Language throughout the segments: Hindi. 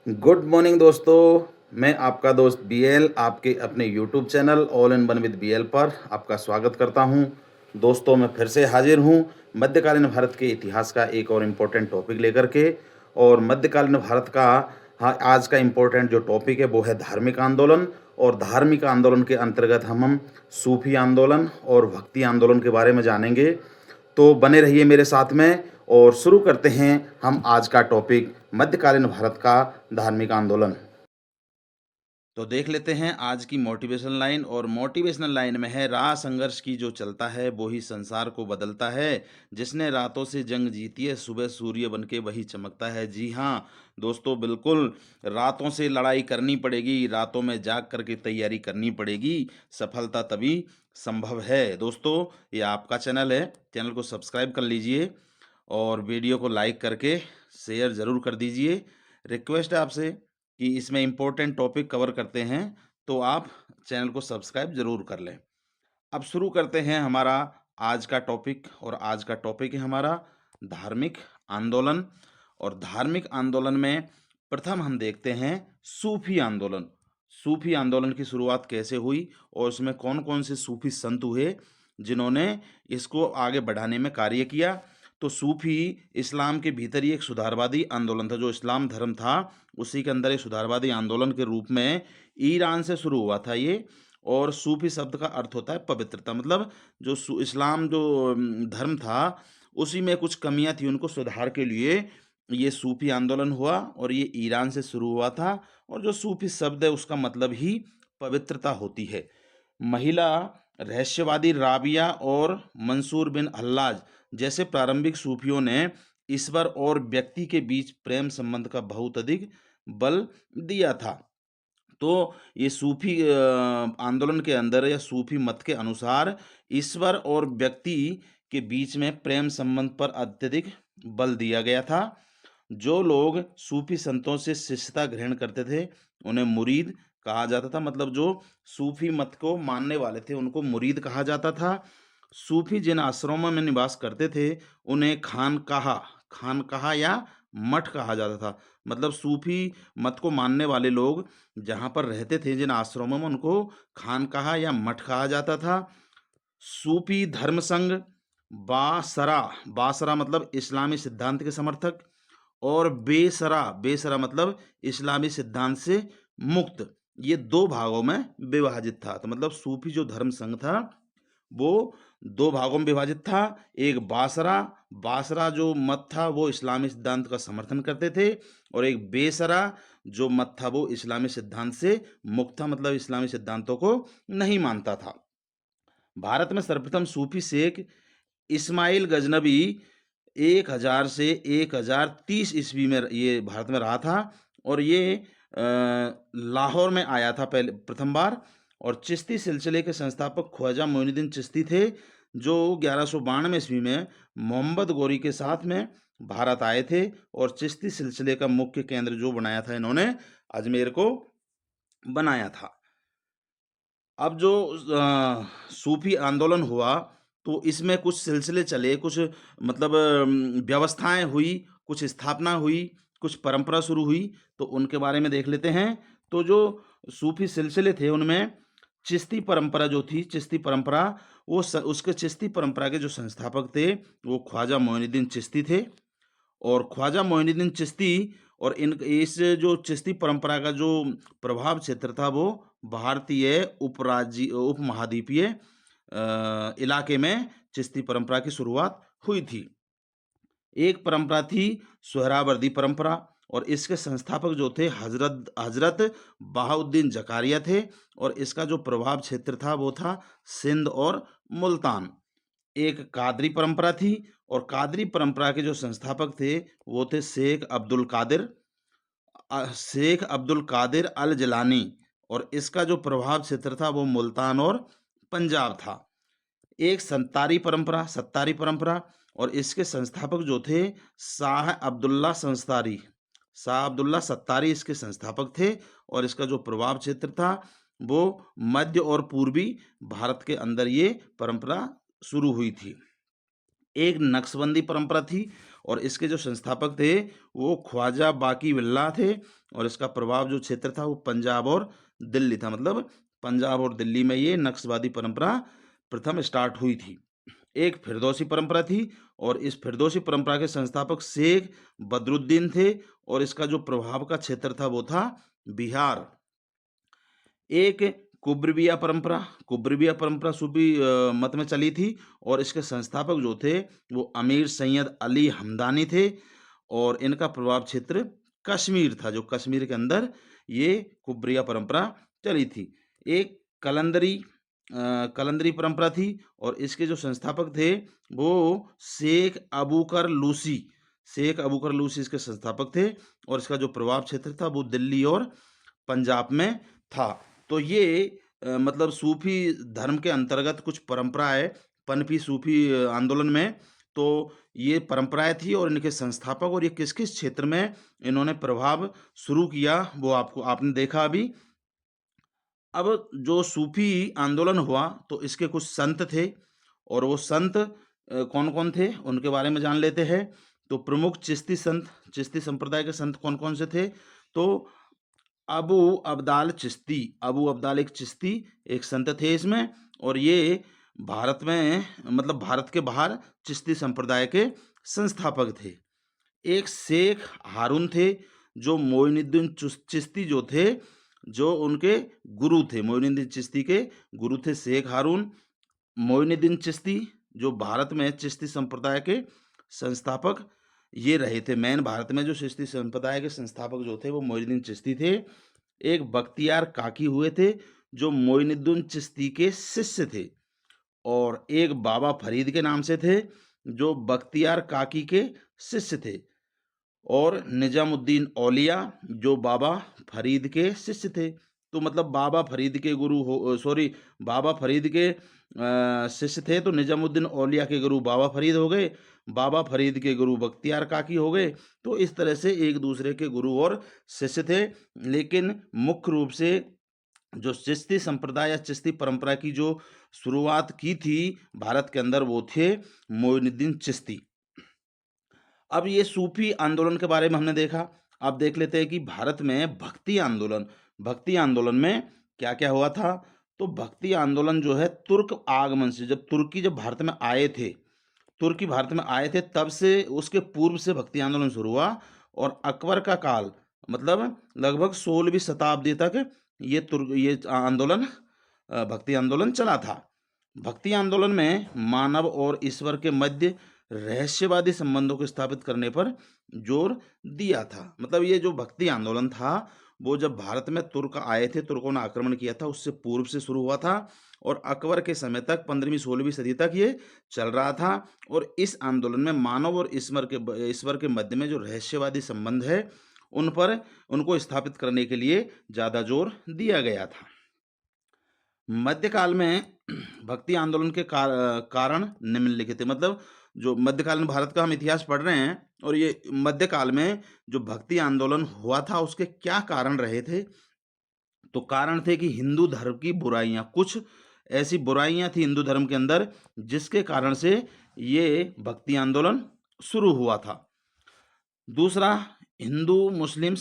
गुड मॉर्निंग दोस्तों। मैं आपका दोस्त बीएल आपके अपने YouTube channel all in one with BL पर आपका स्वागत करता हूं। दोस्तों मैं फिर से हाजिर हूं मध्यकालीन भारत के इतिहास का एक और इम्पोर्टेंट टॉपिक लेकर के। और मध्यकालीन भारत का आज का इम्पोर्टेंट जो टॉपिक है वो है धार्मिक आंदोलन। और धार्मिक आंदोलन के अंतर्गत हम सूफी आंदोलन और भक्ति आंदोलन के बारे में जानेंगे। तो बने रहिए मेरे साथ में और शुरू करते हैं हम आज का टॉपिक मध्यकालीन भारत का धार्मिक आंदोलन। तो देख लेते हैं आज की मोटिवेशनल लाइन। और मोटिवेशनल लाइन में है, राह संघर्ष की जो चलता है वो ही संसार को बदलता है। जिसने रातों से जंग जीती है सुबह सूर्य बन के वही चमकता है। जी हाँ दोस्तों, बिल्कुल रातों से लड़ाई करनी पड़ेगी, रातों में जाग करके तैयारी करनी पड़ेगी, सफलता तभी संभव है। दोस्तों ये आपका चैनल है, चैनल को सब्सक्राइब कर लीजिए और वीडियो को लाइक करके शेयर ज़रूर कर दीजिए। रिक्वेस्ट है आपसे कि इसमें इम्पोर्टेंट टॉपिक कवर करते हैं, तो आप चैनल को सब्सक्राइब ज़रूर कर लें। अब शुरू करते हैं हमारा आज का टॉपिक। और आज का टॉपिक है हमारा धार्मिक आंदोलन। और धार्मिक आंदोलन में प्रथम हम देखते हैं सूफी आंदोलन। सूफी आंदोलन की शुरुआत कैसे हुई और उसमें कौन कौन से सूफी संत हुए जिन्होंने इसको आगे बढ़ाने में कार्य किया। तो सूफी इस्लाम के भीतर ही एक सुधारवादी आंदोलन था। जो इस्लाम धर्म था उसी के अंदर एक सुधारवादी आंदोलन के रूप में ईरान से शुरू हुआ था ये। और सूफी शब्द का अर्थ होता है पवित्रता, मतलब जो इस्लाम जो धर्म था उसी में कुछ कमियां थी, उनको सुधार के लिए ये सूफी आंदोलन हुआ और ये ईरान से शुरू हुआ था। और जो सूफी शब्द है उसका मतलब ही पवित्रता होती है। महिला रहस्यवादी राबिया और मंसूर बिन हल्लाज जैसे प्रारंभिक सूफियों ने ईश्वर और व्यक्ति के बीच प्रेम संबंध का बहुत अधिक बल दिया था। तो ये सूफी आंदोलन के अंदर या सूफी मत के अनुसार ईश्वर और व्यक्ति के बीच में प्रेम संबंध पर अत्यधिक बल दिया गया था। जो लोग सूफी संतों से शिष्यता ग्रहण करते थे उन्हें मुरीद कहा जाता था, मतलब जो सूफी मत को मानने वाले थे उनको मुरीद कहा जाता था। सूफी जिन आश्रमों में निवास करते थे उन्हें खानकाहा या मठ कहा जाता था। मतलब सूफी मत को मानने वाले लोग जहाँ पर रहते थे जिन आश्रमों में उनको खानकाहा या मठ कहा जाता था। सूफी धर्म संघ बासरा, बासरा मतलब इस्लामी सिद्धांत के समर्थक, और बेसरा, बेसरा मतलब इस्लामी सिद्धांत से मुक्त, ये दो भागों में विभाजित था। तो मतलब सूफी जो धर्म संघ था वो दो भागों में विभाजित था। एक बासरा, बासरा जो मत था वो इस्लामी सिद्धांत का समर्थन करते थे, और एक बेसरा जो मत था वो इस्लामी सिद्धांत से मुक्त था, मतलब इस्लामी सिद्धांतों को नहीं मानता था। भारत में सर्वप्रथम सूफी शेख इस्माइल गजनबी 1000 से 1030 ईस्वी में ये भारत में रहा था। और ये लाहौर में आया था पहले प्रथम बार। और चिश्ती सिलसिले के संस्थापक ख्वाजा मोइनुद्दीन चिश्ती थे, जो 1192 ईस्वी में मोहम्मद गोरी के साथ में भारत आए थे। और चिश्ती सिलसिले का मुख्य केंद्र जो बनाया था इन्होंने अजमेर को बनाया था। अब जो सूफी आंदोलन हुआ तो इसमें कुछ सिलसिले चले, कुछ मतलब व्यवस्थाएं हुई, कुछ स्थापना हुई, कुछ परंपरा शुरू हुई। तो उनके बारे में देख लेते हैं। तो जो सूफी सिलसिले थे उनमें चिश्ती परंपरा जो थी, चिश्ती परंपरा वो उसके चिश्ती परंपरा के जो संस्थापक थे वो ख्वाजा मोइनुद्दीन चिश्ती थे। और ख्वाजा मोइनुद्दीन चिश्ती और इस जो चिश्ती परंपरा का जो प्रभाव क्षेत्र था वो भारतीय उपमहाद्वीपीय इलाके में चिश्ती परंपरा की शुरुआत हुई थी। एक परंपरा थी सोहरावर्दी परंपरा, और इसके संस्थापक जो थे हजरत हजरत बहाउद्दीन जकारिया थे। और इसका जो प्रभाव क्षेत्र था वो था सिंध और मुल्तान। एक कादरी परंपरा थी, और कादरी परंपरा के जो संस्थापक थे वो थे शेख अब्दुल कादिर अल जिलानी। और इसका जो प्रभाव क्षेत्र था वो मुल्तान और पंजाब था। एक सत्तारी परंपरा, और इसके संस्थापक जो थे शाह अब्दुल्ला सत्तारी इसके संस्थापक थे। और इसका जो प्रभाव क्षेत्र था वो मध्य और पूर्वी भारत के अंदर ये परंपरा शुरू हुई थी। एक नक्शबंदी परंपरा थी, और इसके जो संस्थापक थे वो ख्वाजा बाकी बिल्ला थे, और इसका प्रभाव जो क्षेत्र था वो पंजाब और दिल्ली था। मतलब पंजाब और दिल्ली में ये नक्सलवादी परंपरा प्रथम स्टार्ट हुई थी। एक फिरदौसी परंपरा थी, और इस फिरदौसी परंपरा के संस्थापक शेख बदरुद्दीन थे, और इसका जो प्रभाव का क्षेत्र था वो था बिहार। एक कुब्रबिया परंपरा सूफी मत में चली थी, और इसके संस्थापक जो थे वो अमीर सैयद अली हमदानी थे, और इनका प्रभाव क्षेत्र कश्मीर था, जो कश्मीर के अंदर ये कुब्रिया परंपरा चली थी। एक कलंदरी परंपरा थी, और इसके जो संस्थापक थे वो शेख अबूकर लूसी इसके संस्थापक थे, और इसका जो प्रभाव क्षेत्र था वो दिल्ली और पंजाब में था। तो ये मतलब सूफी धर्म के अंतर्गत कुछ परंपराएं पनपी सूफी आंदोलन में। तो ये परंपराएं थी और इनके संस्थापक, और ये किस किस क्षेत्र में इन्होंने प्रभाव शुरू किया वो आपने देखा अभी। अब जो सूफी आंदोलन हुआ तो इसके कुछ संत थे, और वो संत कौन कौन थे उनके बारे में जान लेते हैं। तो प्रमुख चिश्ती संप्रदाय के संत कौन कौन से थे? तो अबू अब्दाल एक चिश्ती एक संत थे इसमें, और ये भारत में मतलब भारत के बाहर चिश्ती संप्रदाय के संस्थापक थे। एक शेख हारून थे, जो मोइनुद्दीन चिश्ती जो थे, जो उनके गुरु थे। मोइनुद्दीन चिश्ती के गुरु थे शेख हारून। मोइनुद्दीन चिश्ती जो भारत में चिश्ती संप्रदाय के संस्थापक ये रहे थे। मेन भारत में जो चिश्ती संप्रदाय के संस्थापक जो थे वो मोइनुद्दीन चिश्ती थे। एक बख्तियार काकी हुए थे, जो मोइनुद्दीन चिश्ती के शिष्य थे, और एक बाबा फरीद के नाम से थे, जो बख्तियार काकी के शिष्य थे, और निजामुद्दीन औलिया जो बाबा फरीद के शिष्य थे। तो मतलब बाबा फरीद के शिष्य थे, तो निजामुद्दीन औलिया के गुरु बाबा फरीद हो गए, बाबा फरीद के गुरु बख्तियार काकी हो गए। तो इस तरह से एक दूसरे के गुरु और शिष्य थे। लेकिन मुख्य रूप से जो चिश्ती संप्रदाय या चिश्ती परंपरा की जो शुरुआत की थी भारत के अंदर वो थे मोइनुद्दीन चिश्ती। अब ये सूफी आंदोलन के बारे में हमने देखा। अब देख लेते हैं कि भारत में भक्ति आंदोलन में क्या क्या हुआ था। तो भक्ति आंदोलन जो है तुर्क आगमन से, जब तुर्की भारत में आए थे तब से, उसके पूर्व से भक्ति आंदोलन शुरू हुआ, और अकबर का काल मतलब लगभग 16वीं शताब्दी तक ये आंदोलन भक्ति आंदोलन चला था। भक्ति आंदोलन में मानव और ईश्वर के मध्य रहस्यवादी संबंधों को स्थापित करने पर जोर दिया था। मतलब ये जो भक्ति आंदोलन था वो जब भारत में तुर्क आए थे, तुर्कों ने आक्रमण किया था, उससे पूर्व से शुरू हुआ था, और अकबर के समय तक 15वीं 16वीं सदी तक ये चल रहा था। और इस आंदोलन में मानव और ईश्वर के मध्य में जो रहस्यवादी संबंध है उनको स्थापित करने के लिए ज़्यादा जोर दिया गया था। मध्यकाल में भक्ति आंदोलन के कारण निम्नलिखित है। मतलब जो मध्यकालीन भारत का हम इतिहास पढ़ रहे हैं, और ये मध्यकाल में जो भक्ति आंदोलन हुआ था उसके क्या कारण रहे थे। तो कारण थे कि हिंदू धर्म की बुराइयां, कुछ ऐसी बुराइयां थी हिंदू धर्म के अंदर जिसके कारण से ये भक्ति आंदोलन शुरू हुआ था। दूसरा, हिंदू मुस्लिम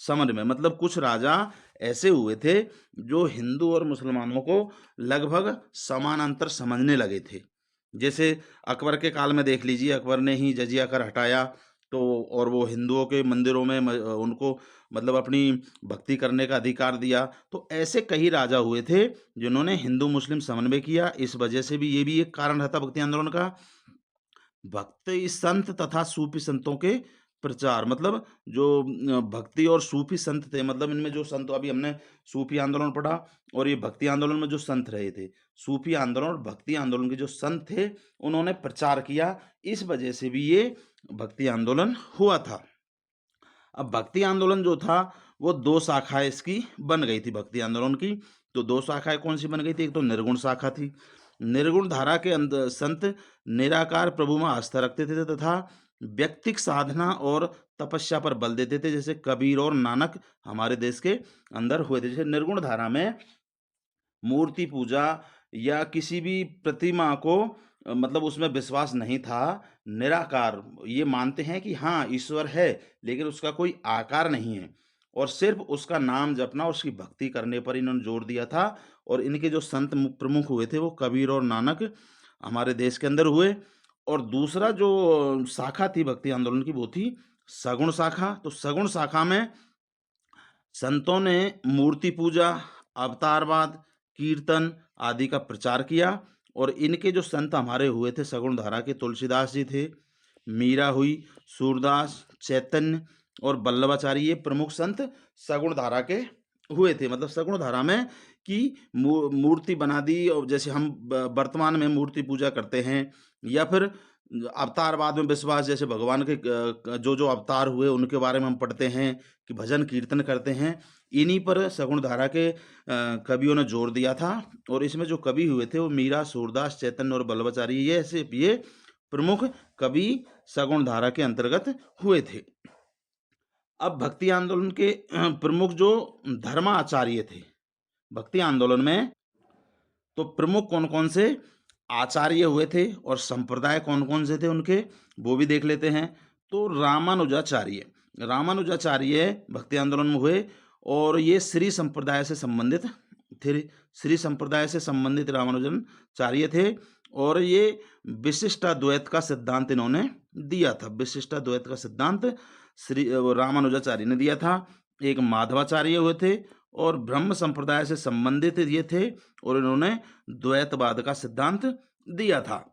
समन्वय मतलब कुछ राजा ऐसे हुए थे जो हिंदू और मुसलमानों को लगभग समानांतर समझने लगे थे। जैसे अकबर के काल में देख लीजिए, अकबर ने ही जजिया कर हटाया, तो और वो हिंदुओं के मंदिरों में उनको मतलब अपनी भक्ति करने का अधिकार दिया। तो ऐसे कई राजा हुए थे जिन्होंने हिंदू मुस्लिम समन्वय किया। इस वजह से भी ये भी एक कारण रहता भक्ति आंदोलन का। भक्ति संत तथा सूफी संतों के प्रचार, मतलब जो भक्ति और सूफी संत थे, मतलब इनमें जो संत, अभी हमने सूफी आंदोलन पढ़ा, और ये भक्ति आंदोलन में जो संत रहे थे, सूफी आंदोलन और भक्ति आंदोलन के जो संत थे उन्होंने प्रचार किया। इस वजह से भी ये भक्ति आंदोलन हुआ था। अब भक्ति आंदोलन जो था वो दो शाखाएं इसकी बन गई थी भक्ति आंदोलन की। तो दो शाखाएं कौन सी बन गई थी? एक तो निर्गुण शाखा थी। निर्गुण धारा के संत निराकार प्रभु में आस्था रखते थे तथा व्यक्तिक साधना और तपस्या पर बल देते थे, जैसे कबीर और नानक हमारे देश के अंदर हुए थे। जैसे निर्गुण धारा में मूर्ति पूजा या किसी भी प्रतिमा को मतलब उसमें विश्वास नहीं था, निराकार। ये मानते हैं कि हाँ, ईश्वर है, लेकिन उसका कोई आकार नहीं है और सिर्फ़ उसका नाम जपना और उसकी भक्ति करने पर इन्होंने जोर दिया था। और इनके जो संत प्रमुख हुए थे, वो कबीर और नानक हमारे देश के अंदर हुए। और दूसरा जो शाखा थी भक्ति आंदोलन की, वो थी सगुण शाखा। तो सगुण शाखा में संतों ने मूर्ति पूजा, अवतारवाद, कीर्तन आदि का प्रचार किया। और इनके जो संत हमारे हुए थे सगुण धारा के, तुलसीदास जी थे, मीरा हुई, सूरदास, चैतन्य और वल्लभाचार्य, ये प्रमुख संत सगुण धारा के हुए थे। मतलब सगुण धारा में कि मूर्ति बना दी, और जैसे हम वर्तमान में मूर्ति पूजा करते हैं, या फिर अवतारवाद में विश्वास, जैसे भगवान के जो जो अवतार हुए उनके बारे में हम पढ़ते हैं कि भजन कीर्तन करते हैं। इन्हीं पर सगुण धारा के कवियों ने जोर दिया था। और इसमें जो कवि हुए थे वो मीरा, सूरदास, चैतन्य और वल्लभाचार्य, ये प्रमुख कवि सगुण धारा के अंतर्गत हुए थे। अब भक्ति आंदोलन के प्रमुख जो धर्माचार्य थे भक्ति आंदोलन में, तो प्रमुख कौन-कौन से आचार्य हुए थे और संप्रदाय कौन-कौन से थे उनके, वो भी देख लेते हैं। तो रामानुजाचार्य भक्ति आंदोलन में हुए और ये श्री संप्रदाय से संबंधित थे। श्री संप्रदाय से संबंधित रामानुजाचार्य थे और ये विशिष्टाद्वैत का सिद्धांत इन्होंने दिया था। विशिष्टाद्वैत का सिद्धांत रामानुजाचार्य ने दिया था। एक माधवाचार्य हुए थे और ब्रह्म संप्रदाय से संबंधित ये थे और इन्होंने द्वैतवाद का सिद्धांत दिया था।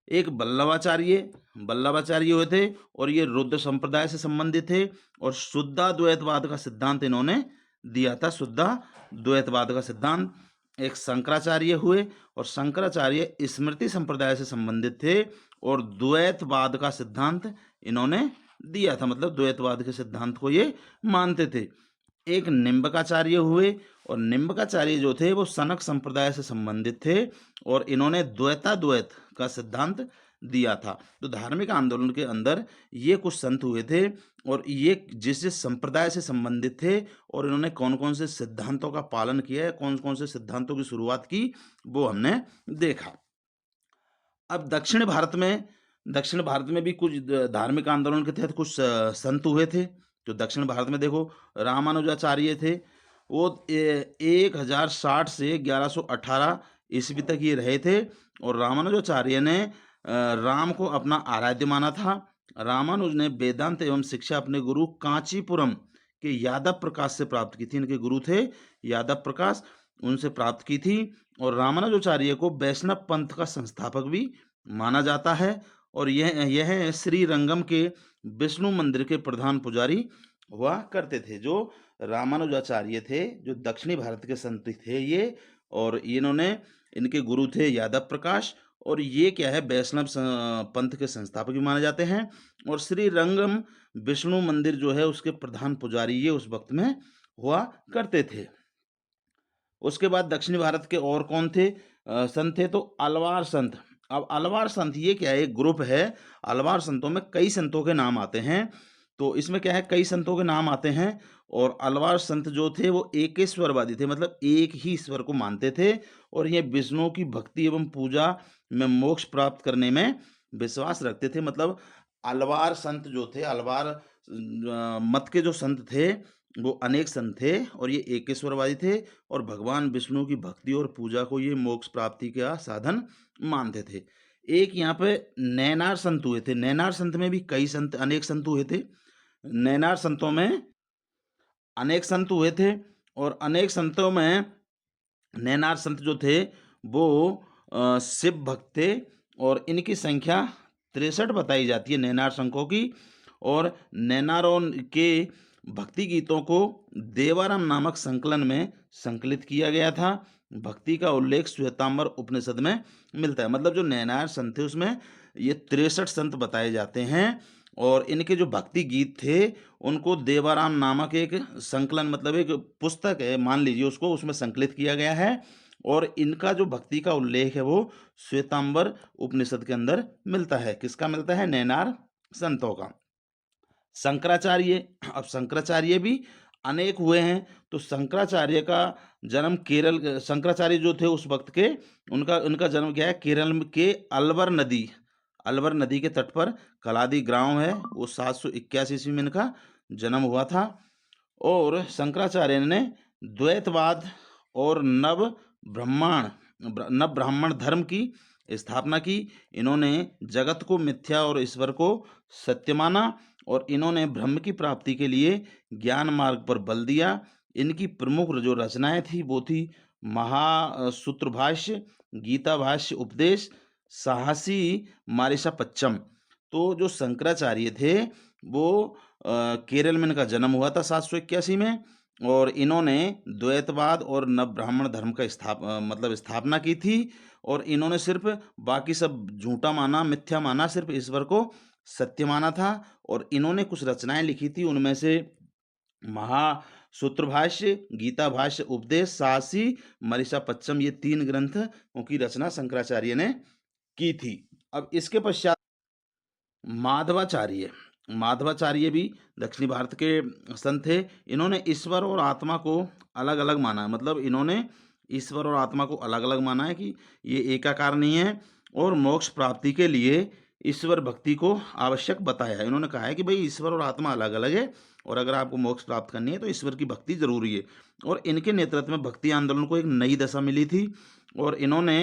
एक वल्लभाचार्य हुए थे और ये रुद्र संप्रदाय से संबंधित थे और शुद्धाद्वैतवाद का सिद्धांत इन्होंने दिया था। शुद्धाद्वैतवाद का सिद्धांत। एक शंकराचार्य हुए और शंकराचार्य स्मृति संप्रदाय से संबंधित थे और द्वैतवाद का सिद्धांत इन्होंने दिया था। मतलब द्वैतवाद के सिद्धांत को ये मानते थे। एक निम्बकाचार्य हुए और निम्बकाचार्य जो थे वो सनक संप्रदाय से संबंधित थे और इन्होंने द्वैताद्वैत का सिद्धांत दिया था। तो धार्मिक आंदोलन के अंदर ये कुछ संत हुए थे और ये जिस जिस संप्रदाय से संबंधित थे और इन्होंने कौन कौन से सिद्धांतों का पालन किया है, कौन कौन से सिद्धांतों की शुरुआत की, वो हमने देखा। अब दक्षिण भारत में भी कुछ धार्मिक आंदोलन के तहत कुछ संत हुए थे। जो दक्षिण भारत में देखो, रामानुजाचार्य थे, वो 1060 से 1118 ईस्वी तक ये रहे थे और रामानुजाचार्य ने राम को अपना आराध्य माना था। रामानुज ने वेदांत एवं शिक्षा अपने गुरु कांचीपुरम के यादव प्रकाश से प्राप्त की थी। इनके गुरु थे यादव प्रकाश, उनसे प्राप्त की थी। और रामानुजाचार्य को वैष्णव पंथ का संस्थापक भी माना जाता है और यह श्री रंगम के विष्णु मंदिर के प्रधान पुजारी हुआ करते थे। जो रामानुजाचार्य थे, जो दक्षिणी भारत के संत थे ये, और इन्होंने, इनके गुरु थे यादव प्रकाश और ये क्या है, वैष्णव पंथ के संस्थापक भी माने जाते हैं। और श्री रंगम विष्णु मंदिर जो है उसके प्रधान पुजारी ये उस वक्त में हुआ करते थे। उसके बाद दक्षिणी भारत के और कौन थे संत थे, तो अलवार संत। अब अलवार संत ये क्या है, एक ग्रुप है। अलवार संतों में कई संतों के नाम आते हैं। तो इसमें क्या है, कई संतों के नाम आते हैं और अलवार संत जो थे वो एकेश्वरवादी थे, मतलब एक ही ईश्वर को मानते थे और ये विष्णु की भक्ति एवं पूजा में मोक्ष प्राप्त करने में विश्वास रखते थे। मतलब अलवार संत जो थे, अलवार मत के जो संत थे वो अनेक संत थे और ये एकेश्वरवादी थे और भगवान विष्णु की भक्ति और पूजा को ये मोक्ष प्राप्ति का साधन मानते थे। एक यहाँ पे नैनार संत हुए थे। नैनार संत में भी कई संत, अनेक संत हुए थे। नैनार संतों में अनेक संत हुए थे और अनेक संतों में नैनार संत जो थे वो शिव भक्त थे और इनकी संख्या 63 बताई जाती है नैनार संघों की। और नैनारों के भक्ति गीतों को देवाराम नामक संकलन में संकलित किया गया था। भक्ति का उल्लेख श्वेतांबर उपनिषद में मिलता है। मतलब जो नैनार संत थे उसमें ये 63 संत बताए जाते हैं और इनके जो भक्ति गीत थे उनको देवाराम नामक एक संकलन, मतलब एक पुस्तक है मान लीजिए उसको, उसमें संकलित किया गया है और इनका जो भक्ति का उल्लेख है वो श्वेतांबर उपनिषद के अंदर मिलता है। किसका मिलता है? नैनार संतों का। शंकराचार्य, अब शंकराचार्य भी अनेक हुए हैं। तो शंकराचार्य का जन्म केरल, शंकराचार्य जो थे उस वक्त के, उनका उनका जन्म क्या है, केरल के अलवर नदी के तट पर कलादी गांव है, वो 781 ईस्वी में इनका जन्म हुआ था। और शंकराचार्य ने द्वैतवाद और नव ब्राह्मण धर्म की स्थापना की। इन्होंने जगत को मिथ्या और ईश्वर को सत्य माना, और इन्होंने ब्रह्म की प्राप्ति के लिए ज्ञान मार्ग पर बल दिया। इनकी प्रमुख जो रचनाएं थी वो थी महासूत्र भाष्य, गीता भाष्य, उपदेश, साहसी, मारिसा पच्चम। तो जो शंकराचार्य थे वो केरल में इनका जन्म हुआ था 781 में, और इन्होंने द्वैतवाद और नव ब्राह्मण धर्म का मतलब स्थापना की थी। और इन्होंने सिर्फ बाकी सब झूठा माना, मिथ्या माना, सिर्फ ईश्वर को सत्य माना था। और इन्होंने कुछ रचनाएं लिखी थी, उनमें से महासूत्र भाष्य, गीता भाष्य, उपदेश, साहसी, मरीषा पच्चम, ये 3 ग्रंथों की रचना शंकराचार्य ने की थी। अब इसके पश्चात माधवाचार्य माधवाचार्य भी दक्षिणी भारत के संत थे। इन्होंने ईश्वर और आत्मा को अलग अलग माना है, मतलब इन्होंने ईश्वर और आत्मा को अलग अलग माना है कि ये एकाकार नहीं है, और मोक्ष प्राप्ति के लिए ईश्वर भक्ति को आवश्यक बताया है। इन्होंने कहा है कि भाई ईश्वर और आत्मा अलग अलग है, और अगर आपको मोक्ष प्राप्त करनी है तो ईश्वर की भक्ति जरूरी है। और इनके नेतृत्व में भक्ति आंदोलन को एक नई दशा मिली थी। और इन्होंने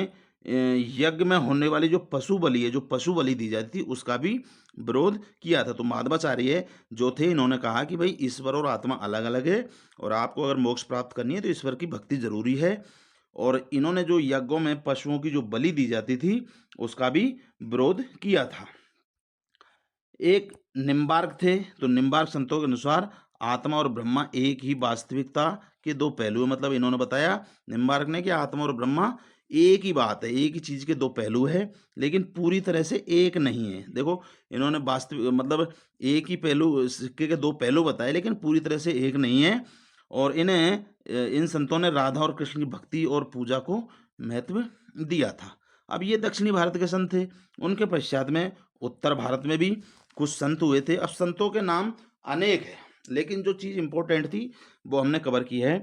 यज्ञ में होने वाली जो पशु बलि है, जो पशु बलि दी जाती थी, उसका भी विरोध किया था। तो माधवाचार्य जो थे, इन्होंने कहा कि भाई ईश्वर और आत्मा अलग अलग है, और आपको अगर मोक्ष प्राप्त करनी है तो ईश्वर की भक्ति जरूरी है। और इन्होंने जो यज्ञों में पशुओं की जो बलि दी जाती थी उसका भी विरोध किया था। एक निम्बार्क थे। तो निम्बार्क संतों के अनुसार आत्मा और ब्रह्मा एक ही वास्तविकता के दो पहलू है। मतलब इन्होंने बताया, निम्बार्क ने, कि आत्मा और ब्रह्मा एक ही बात है, एक ही चीज के दो पहलू है, लेकिन पूरी तरह से एक नहीं है। देखो, इन्होंने वास्तविक मतलब एक ही पहलू, सिक्के के दो पहलू बताए, लेकिन पूरी तरह से एक नहीं है। और इन संतों ने राधा और कृष्ण की भक्ति और पूजा को महत्व दिया था। अब ये दक्षिणी भारत के संत थे। उनके पश्चात में उत्तर भारत में भी कुछ संत हुए थे। अब संतों के नाम अनेक है, लेकिन जो चीज़ इंपॉर्टेंट थी वो हमने कवर की है।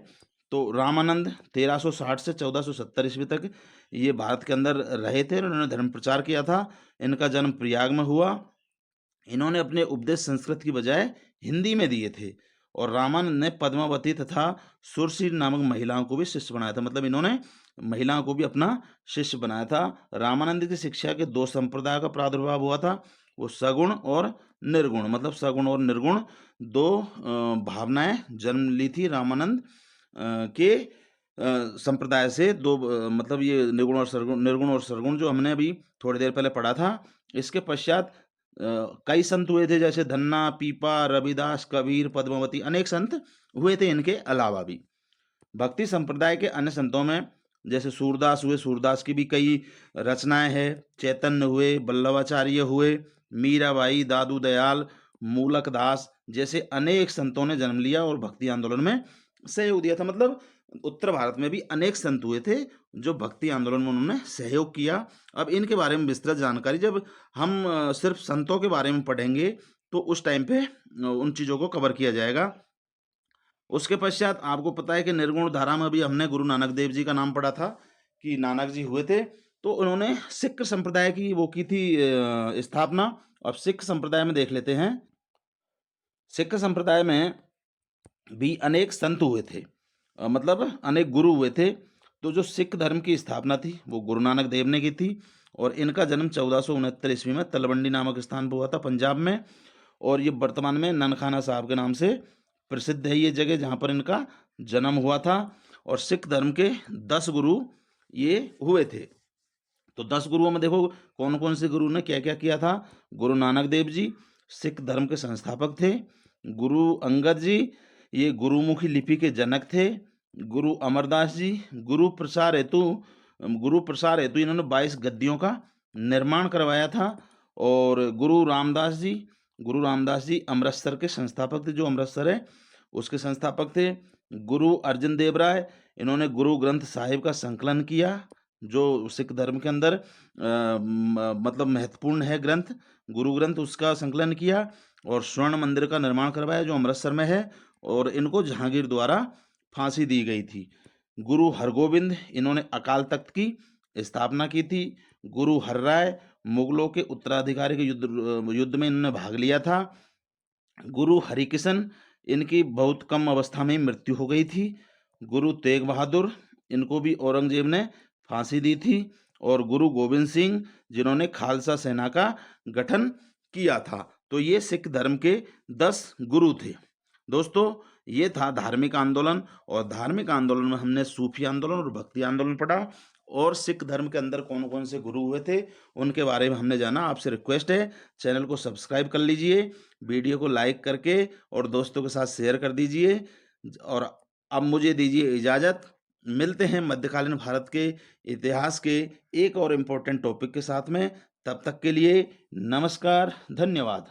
तो रामानंद 1360 से 1470 ईस्वी तक ये भारत के अंदर रहे थे, और उन्होंने धर्म प्रचार किया था। इनका जन्म प्रयाग में हुआ। इन्होंने अपने उपदेश संस्कृत की बजाय हिंदी में दिए थे। और रामानंद ने पद्मावती तथा सुरसीर नामक महिलाओं को भी शिष्य बनाया था। मतलब इन्होंने महिलाओं को भी अपना शिष्य बनाया था। रामानंद की शिक्षा के दो संप्रदायों का प्रादुर्भाव हुआ था, वो सगुण और निर्गुण। मतलब सगुण और निर्गुण दो भावनाएं जन्म ली थी रामानंद के संप्रदाय से। दो मतलब ये निर्गुण और सरगुण जो हमने अभी थोड़ी देर पहले पढ़ा था। इसके पश्चात कई संत हुए थे, जैसे धन्ना, पीपा, रविदास, कबीर, पद्मावती, अनेक संत हुए थे इनके अलावा भी। भक्ति संप्रदाय के अन्य संतों में जैसे सूरदास हुए, सूरदास की भी कई रचनाएं हैं। चैतन्य हुए, वल्लभाचार्य हुए, मीराबाई, दादू दयाल, मूलक दास जैसे अनेक संतों ने जन्म लिया और भक्ति आंदोलन में सहयोग दिया था। मतलब उत्तर भारत में भी अनेक संत हुए थे जो भक्ति आंदोलन में उन्होंने सहयोग किया। अब इनके बारे में विस्तृत जानकारी जब हम सिर्फ संतों के बारे में पढ़ेंगे तो उस टाइम पे उन चीज़ों को कवर किया जाएगा। उसके पश्चात आपको पता है कि निर्गुण धारा में भी हमने गुरु नानक देव जी का नाम पढ़ा था कि नानक जी हुए थे। तो उन्होंने सिख संप्रदाय की वो की थी स्थापना। अब सिख संप्रदाय में देख लेते हैं। सिख संप्रदाय में भी अनेक संत हुए थे, मतलब अनेक गुरु हुए थे। तो जो सिख धर्म की स्थापना थी वो गुरु नानक देव ने की थी, और इनका जन्म 1469 ईस्वी में तलवंडी नामक स्थान पर हुआ था, पंजाब में। और ये वर्तमान में ननखाना साहब के नाम से प्रसिद्ध है ये जगह जहाँ पर इनका जन्म हुआ था। और सिख धर्म के 10 गुरु ये हुए थे। तो 10 गुरुओं में देखो कौन कौन से गुरु ने क्या क्या किया था। गुरु नानक देव जी सिख धर्म के संस्थापक थे। गुरु अंगद जी ये गुरुमुखी लिपि के जनक थे। गुरु अमरदास जी गुरु प्रसार हेतु इन्होंने 22 गद्दियों का निर्माण करवाया था। और गुरु रामदास जी अमृतसर के संस्थापक थे, जो अमृतसर है उसके संस्थापक थे। गुरु अर्जन देव राय इन्होंने गुरु ग्रंथ साहिब का संकलन किया। जो सिख धर्म के अंदर मतलब महत्वपूर्ण है ग्रंथ, गुरु ग्रंथ, उसका संकलन किया और स्वर्ण मंदिर का निर्माण करवाया जो अमृतसर में है, और इनको जहांगीर द्वारा फांसी दी गई थी। गुरु हरगोविंद, इन्होंने अकाल तख्त की स्थापना की थी। गुरु हरराय, मुगलों के उत्तराधिकारी के युद्ध में इन्होंने भाग लिया था। गुरु हरिकिशन, इनकी बहुत कम अवस्था में मृत्यु हो गई थी। गुरु तेग बहादुर, इनको भी औरंगजेब ने फांसी दी थी। और गुरु गोविंद सिंह, जिन्होंने खालसा सेना का गठन किया था। तो ये सिख धर्म के 10 गुरु थे। दोस्तों, ये था धार्मिक आंदोलन, और धार्मिक आंदोलन में हमने सूफी आंदोलन और भक्ति आंदोलन पढ़ा, और सिख धर्म के अंदर कौन कौन से गुरु हुए थे उनके बारे में हमने जाना। आपसे रिक्वेस्ट है, चैनल को सब्सक्राइब कर लीजिए, वीडियो को लाइक करके और दोस्तों के साथ शेयर कर दीजिए। और अब मुझे दीजिए इजाज़त। मिलते हैं मध्यकालीन भारत के इतिहास के एक और इम्पोर्टेंट टॉपिक के साथ में। तब तक के लिए नमस्कार, धन्यवाद।